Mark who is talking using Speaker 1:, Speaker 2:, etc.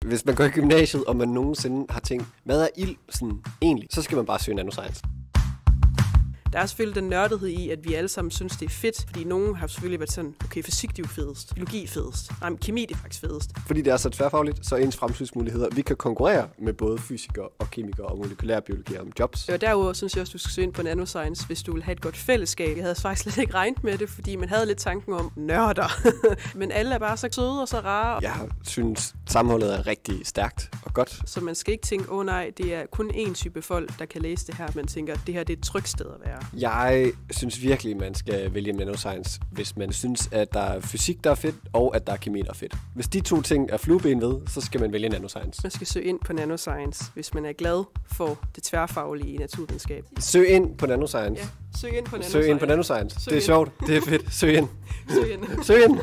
Speaker 1: Hvis man går i gymnasiet, og man nogensinde har tænkt, hvad er ild sådan egentlig, så skal man bare søge nanoscience.
Speaker 2: Der er selvfølgelig den nørdethed i, at vi alle sammen synes, det er fedt, fordi nogen har selvfølgelig været sådan, okay, fysik det er jo fedest, biologi er fedest, nej, men kemi det er faktisk fedest.
Speaker 1: Fordi det er så tværfagligt, så er ens fremtidsmuligheder. Vi kan konkurrere med både fysikere og kemikere og molekylærbiologere om jobs.
Speaker 2: Og derudover synes jeg også, du skal søge ind på nanoscience, hvis du vil have et godt fællesskab. Jeg havde faktisk slet ikke regnet med det, fordi man havde lidt tanken om nørder. Men alle er bare så søde og så rare.
Speaker 1: Jeg synes, sammenholdet er rigtig stærkt og godt.
Speaker 2: Så man skal ikke tænke, nej, det er kun én type folk, der kan læse det her. Man tænker, at det her det er et trygt sted at være.
Speaker 1: Jeg synes virkelig, man skal vælge nanoscience, hvis man synes, at der er fysik, der er fedt, og at der er kemi, der er fedt. Hvis de to ting er flueben ved, så skal man vælge nanoscience.
Speaker 2: Man skal søge ind på nanoscience, hvis man er glad for det tværfaglige i naturvidenskab.
Speaker 1: Søg ind på nanoscience.
Speaker 2: Ja, søg ind på nanoscience.
Speaker 1: Søg ind på nanoscience. Det er sjovt. Det er fedt. Søg ind.
Speaker 2: Søg ind.
Speaker 1: Søg ind.